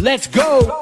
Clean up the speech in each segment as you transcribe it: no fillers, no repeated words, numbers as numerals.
Let's go!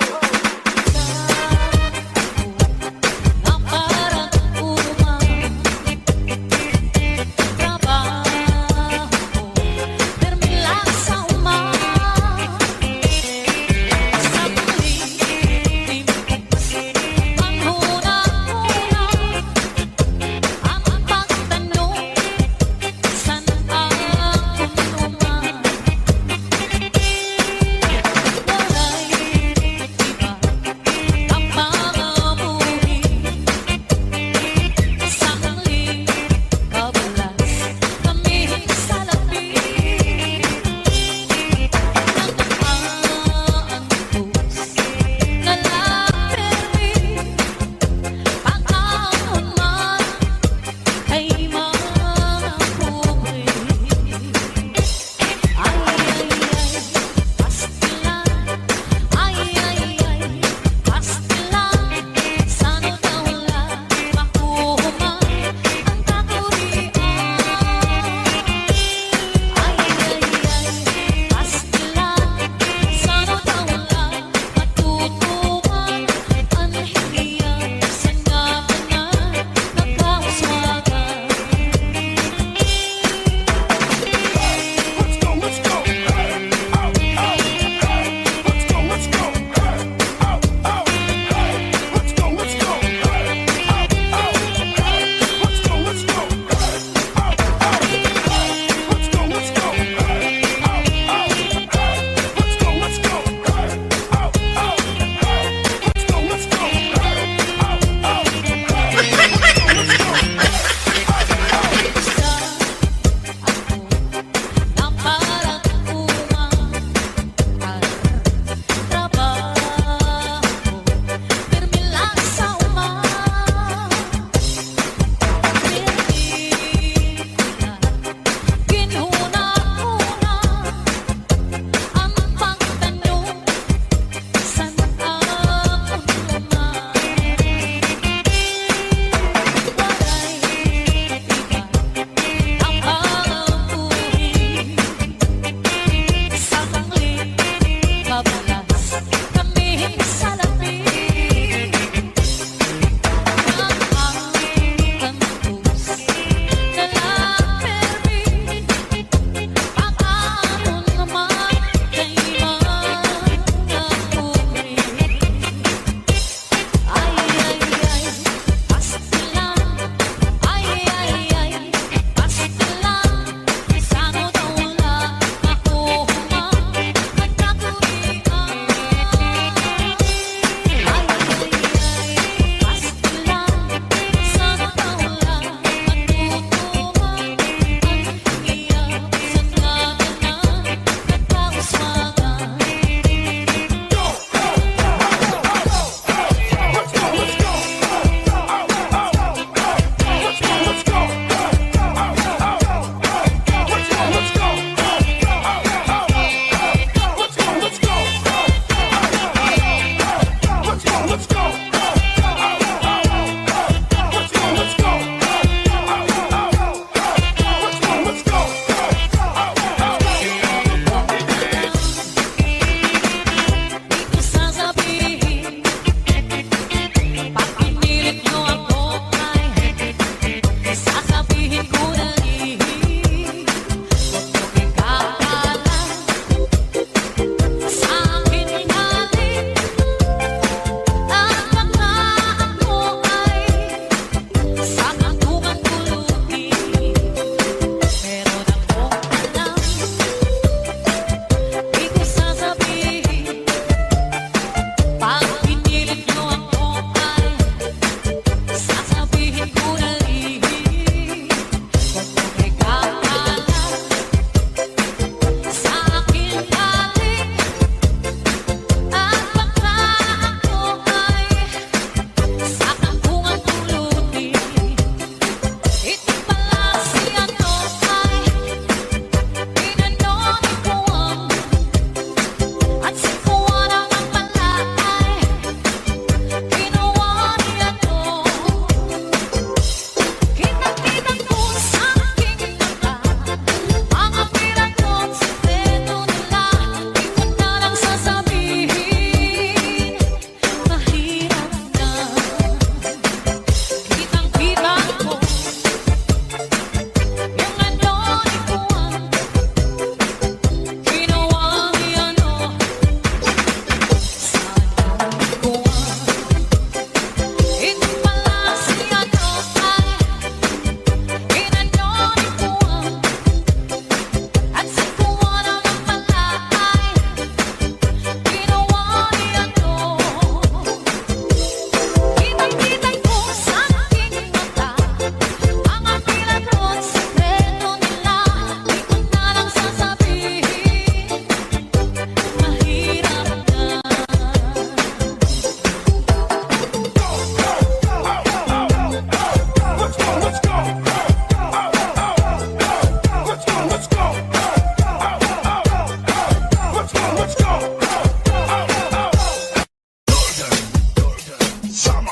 Summer,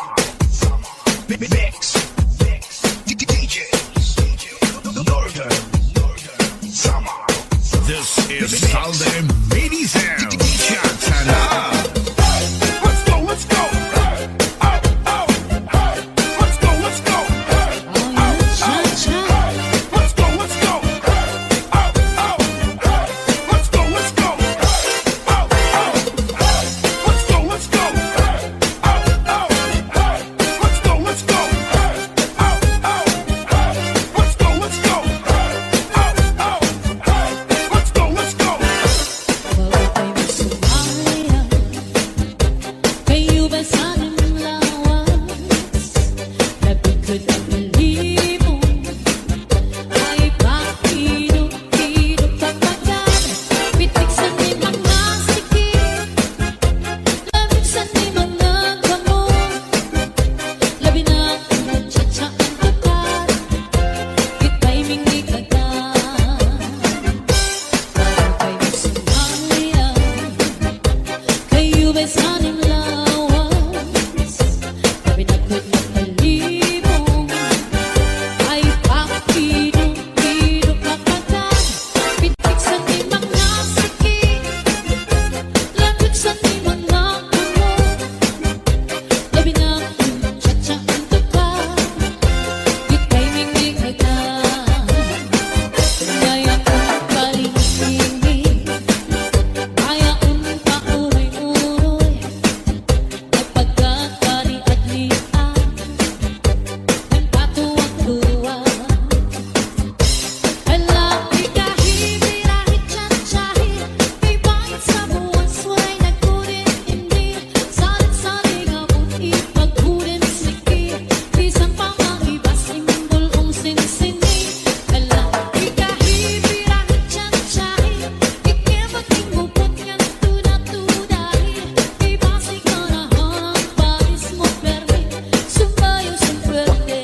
mix, DJs, Northern, Summer. This is Southern Mini Sound. Shots and up. Let's go, let's go. Let's go, let's go. Let's go, let's go. Let's go, let's go. Let's go, let's go. Let's go, let's go. Let's go, let's go. Let's go, let's go. Kayo ba sa aking lawas? Labing ko na believe mo ay pakilog-kilog kapagad pitik sa di mga sikip labing sa di mga gamot labi na akong tsatsaan tukat kita'y mingikagad parang kayo sumayaw kayo ba sa aking lawas labi na ko't nakalibong ay pakilog-kilog kapagad pitik sa di mga sikip labing sa di mga gamot labi na akong tsatsaan tukat kita'y mingikagad kaya kong palingtingin kaya kong pauroy-uroy at pagkakaliadlian ng katuwang-tuwa lalaki kahit tsatsahit may bait sa buwas wala'y nagkulit-init salit-saling abot ipaghulit sikip isang pamangibas imbol kong sinisini lalaki kahit tsatsahit ikibating mupot nga tuna-tunahin ibasig ka na hangpanis mo permit sumbayo sa pwerte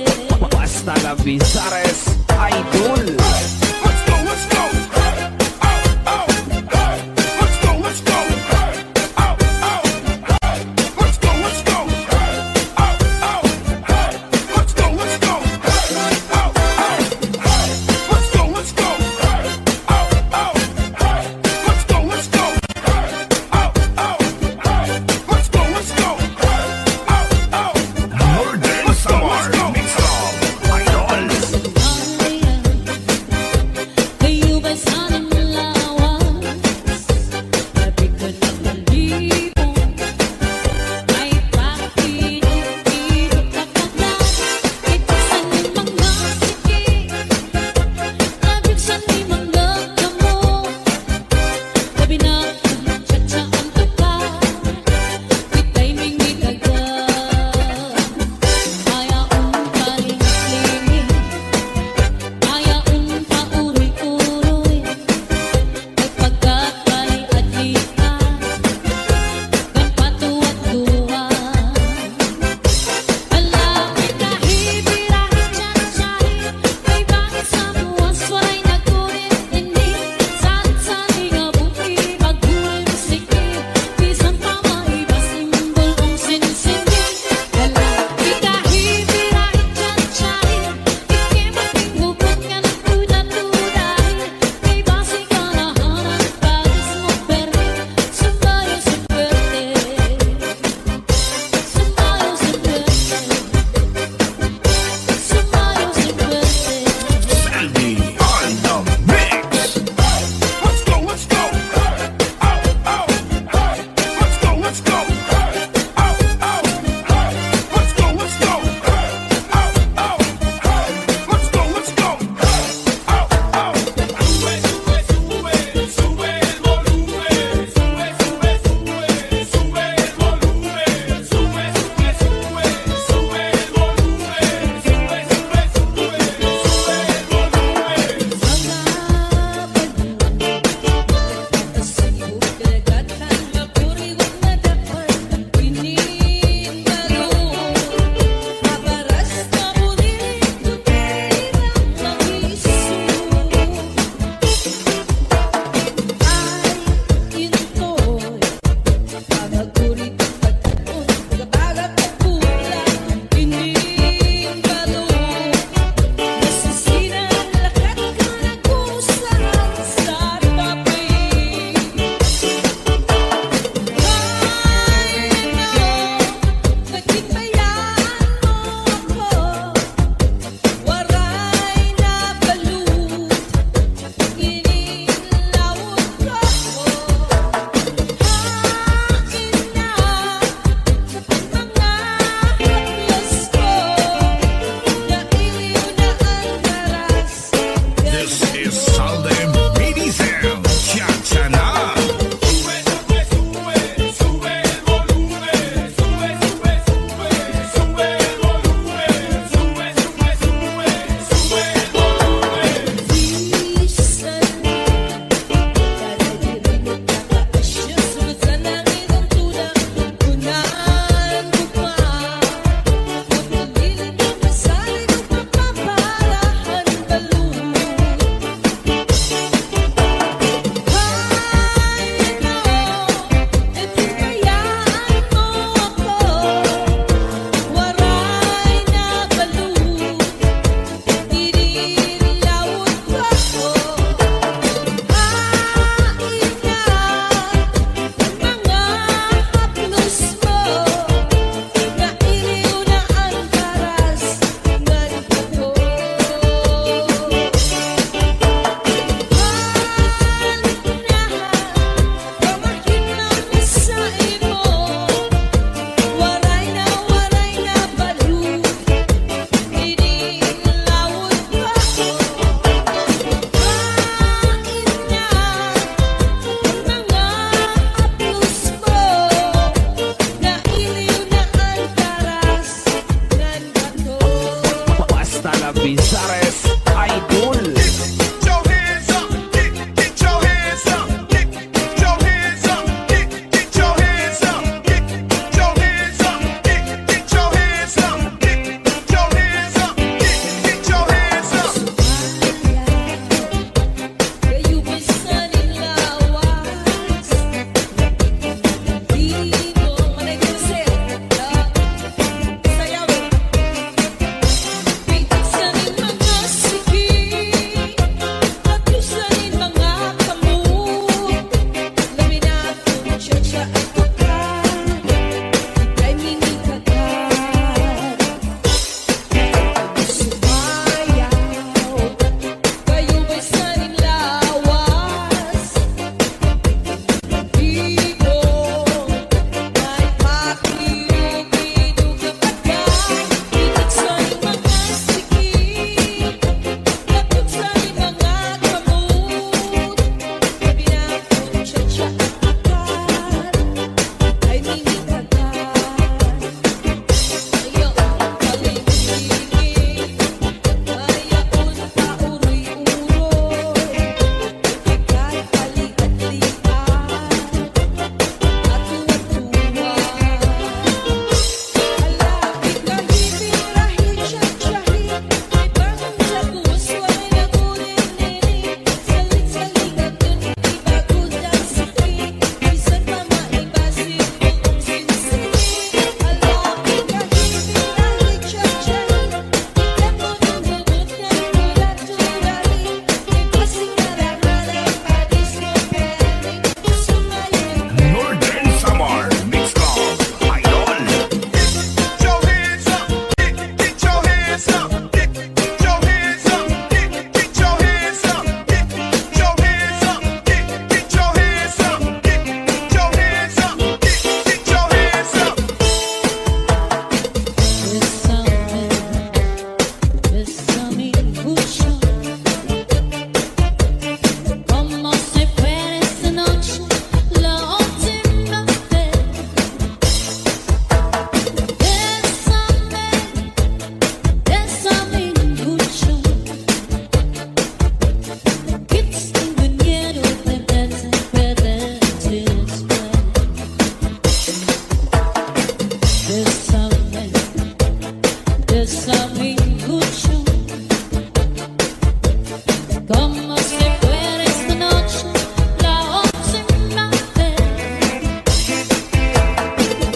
Basta la Bizares Idol. Let's go, let's go. Let's go, let's go. Let's go, let's go. Let's go, let's go. Let's go, let's go. Let's go, let's go. Let's go, let's go. Northern Summer Mix of Idol. Talavisares Idol. Get your hands up, get your hands up, get your hands up, get your hands up, get your hands up, get your hands up, get your hands up, get your hands up. Kayo ba'y saning lawas? Di mo manayusin Sayawan. Pitik saning mga sige at yung saning mga kamot. Labi na kung siya at kukan, ika'y minikagat. Sumayaw, kayo ba'y saning lawas? Di ko may pakiruminog na pagkat. Pitik saning mga sige at yung saning mga kamot. Labi na kung siya at kukan, ika'y minikagat. Ayaw palingigin, ayaw pauroy-uroy, ika'y palikat-likat at tuwa-tuwa. Alapit kahibing rahit-tsahtsahin, may bagong sa puso ay nakunin-nini. Salit-salik at dun ibago ng sakit, bisan pa maibasin buong sinsinin. Alapit kahibing rahit-tsahtsahin, ikan mo ng bubot ng turat-turahin, may pasing narangalan padis mo perin, sumayon. Northern Samar Mix Club Idol. Get your hands up, get your hands up, get your hands up, get your hands up, get your hands up, get your hands up, get your hands up, get your hands up. Bésame mucho, como si fuera esta noche la última vez. Bésame mucho, que tengo miedo de verte perderte después. Bésame mucho, como si fuera esta noche la última vez.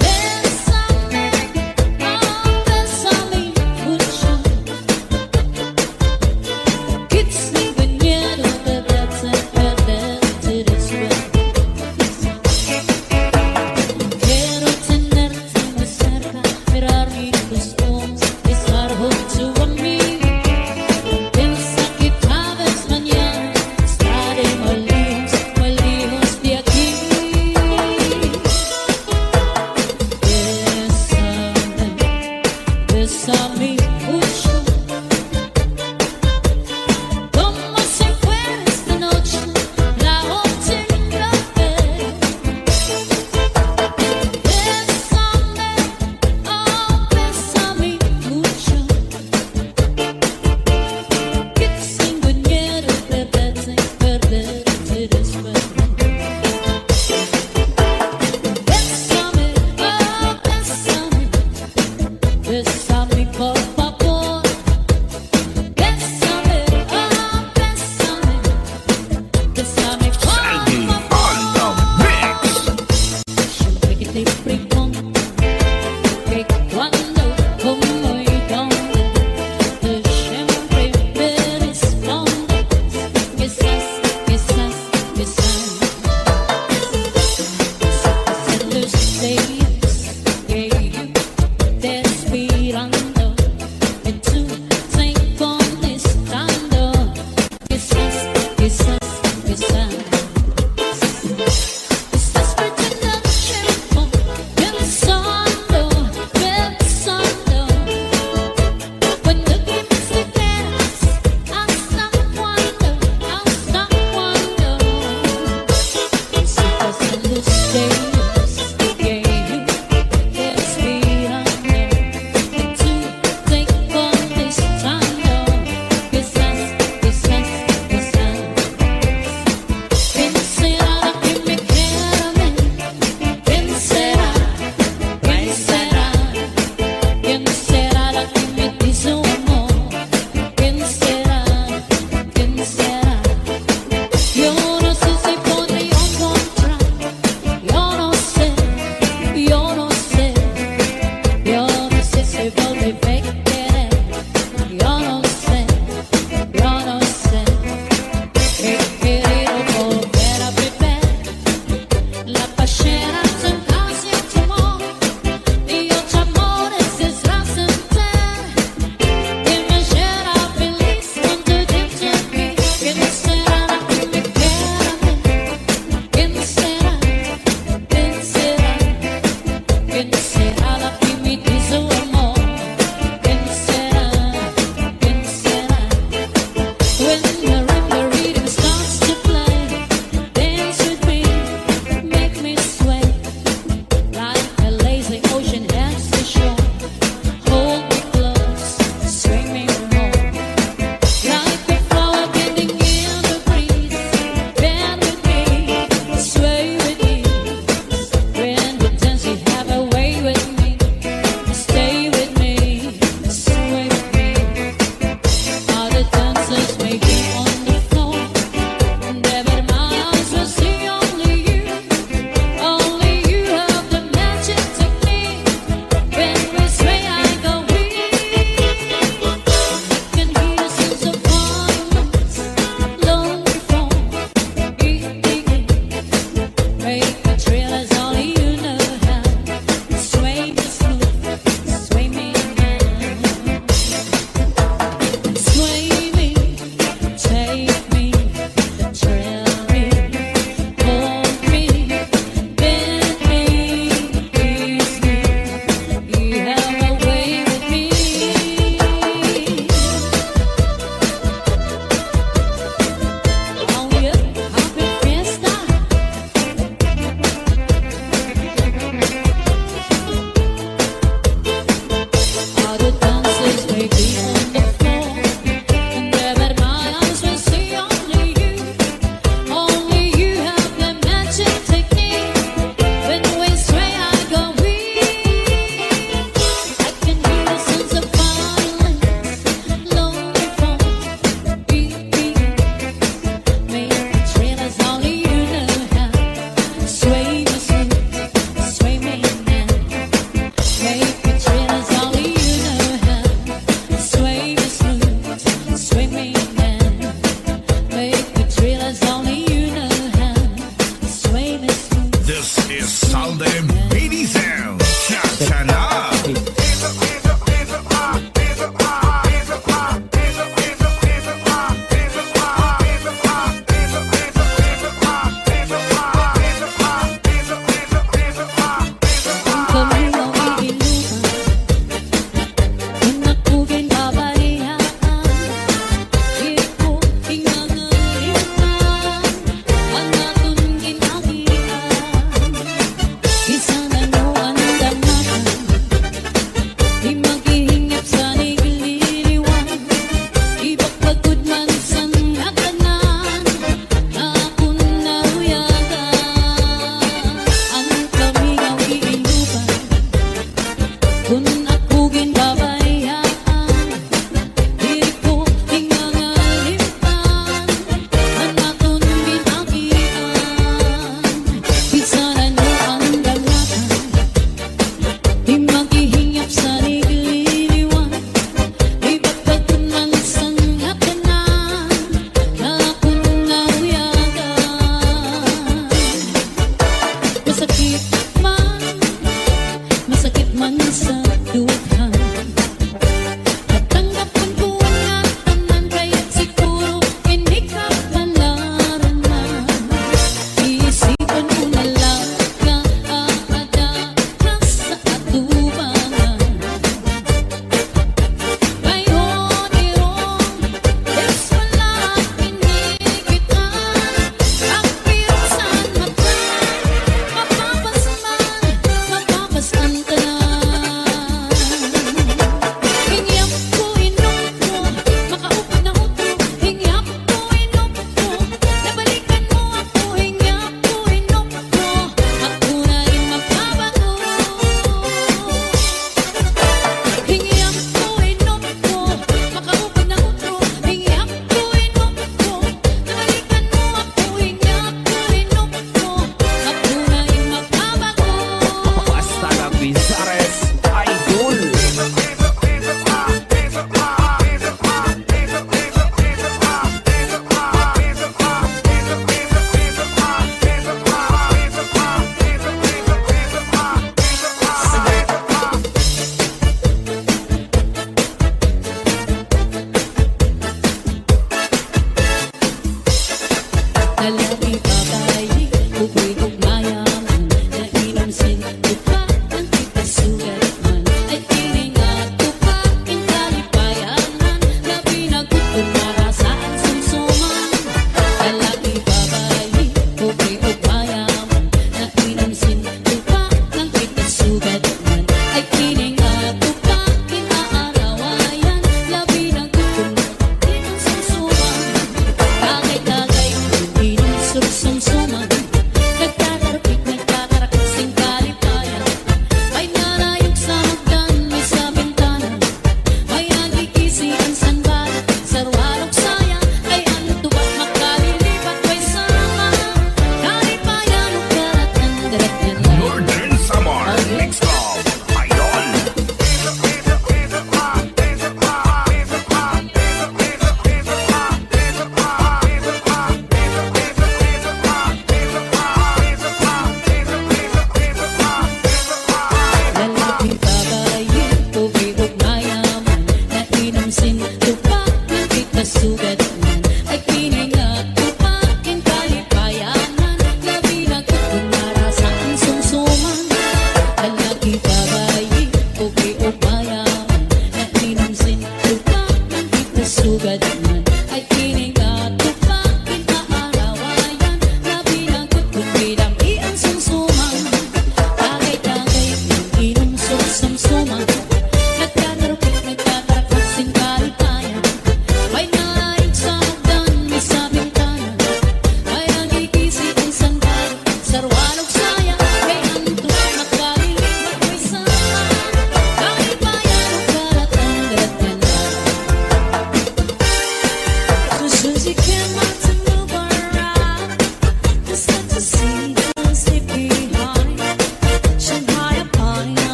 Bésame, oh, bésame mucho, que tengo miedo de verte perderte después. Quiero tenerte muy cerca, mirar mis ojos, estar junto a mí. Piensa que tal vez mañana estaré muy lejos de aquí. Bésame mucho, como si fuera esta noche la última vez. Bésame, oh, bésame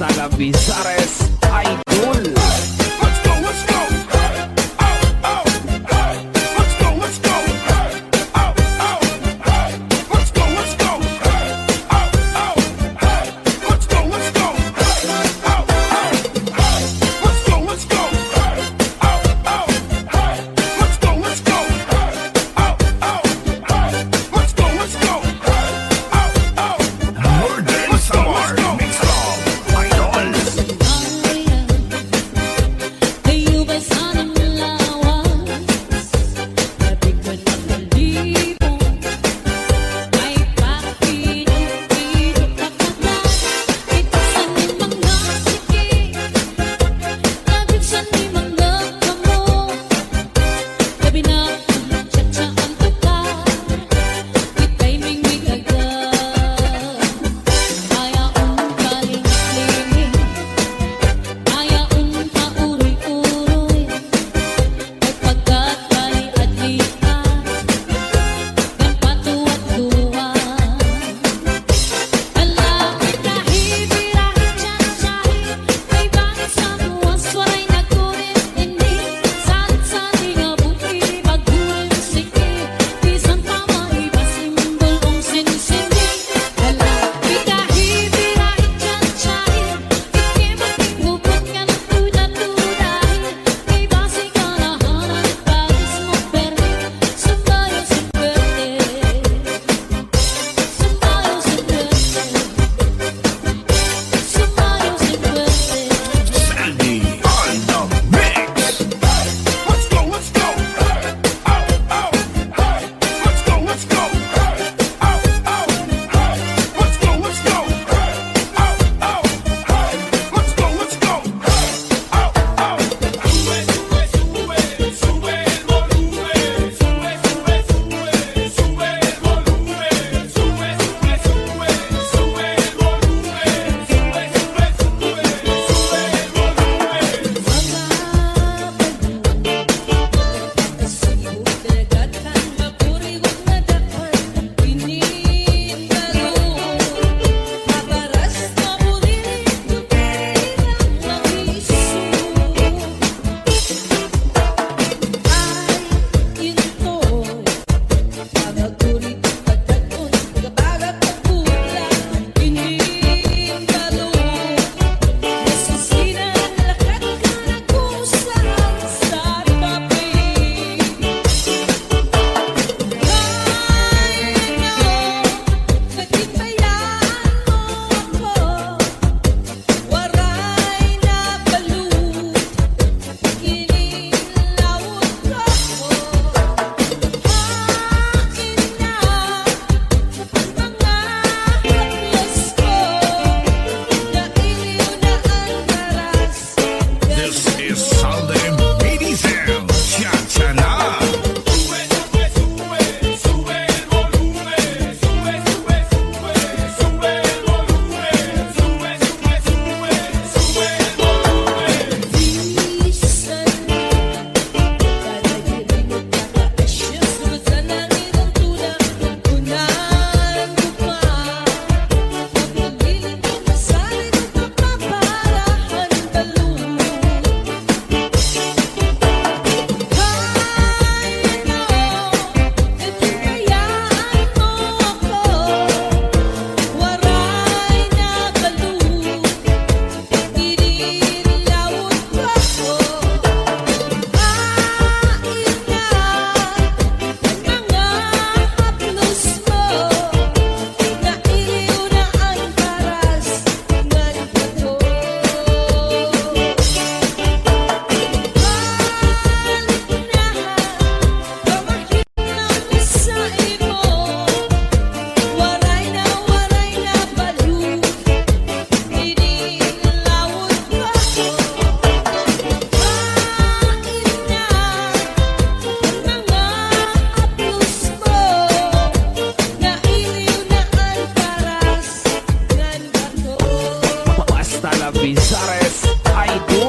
Hasta la Bizares Idol. Let's go, let's go. Oh, oh, hey. Let's go, let's go. Oh, oh, hey. Let's go, let's go. Oh, oh, hey. Let's go, let's go. Oh, oh, hey. Let's go, let's go. Oh, oh, hey. Let's go, let's go. Oh, oh, hey. Let's go, let's go. Oh, oh. More than summer mix club idol. Kayo ba sanang lawas? Sabi ko na kalibong ay pakinipidok ka na. Ito sa ni mga sige, labig sa ni mga kamo. Gabi na tsatsaan to ka, ika'y mingmig agad. Ayaon kalingling, ayaon kauri-uroy, pagkat bali-adlita, ng patuwa-tuwa. Lalaki kahibirahin tiyatsahin, may bangit sa buwas, waray nagkulit hindi. Saan-saan di nga buti, paghuling sige, bisan tama iba simbol kong sinisindi. Lalaki kahibirahin tiyatsahin, ikimating hubot ka ng tuda-tudahin, may base ka na hanap, bagis mo permi, sumbayo sa pwede. Sumbayo sa pwede. Sumbayo sa pwede. Sandy on the mix. Let's go, let's go. Oh, oh, hey. Let's go, let's go. Oh, oh, hey. Let's go, let's go. Oh, oh, hey. Let's go, let's go. Oh, oh. Sube, sube, sube el volumen. Sube, sube, sube, sube el volumen. Sube, sube, sube, sube el volumen. Sube, sube, sube, sube el volumen. This is Sunday Medicine. Chachana. Sube, sube, sube, sube el volumen. Sube, sube, sube, sube el volumen. Sube, sube, sube, sube el volumen. Hasta la Bizares Idol.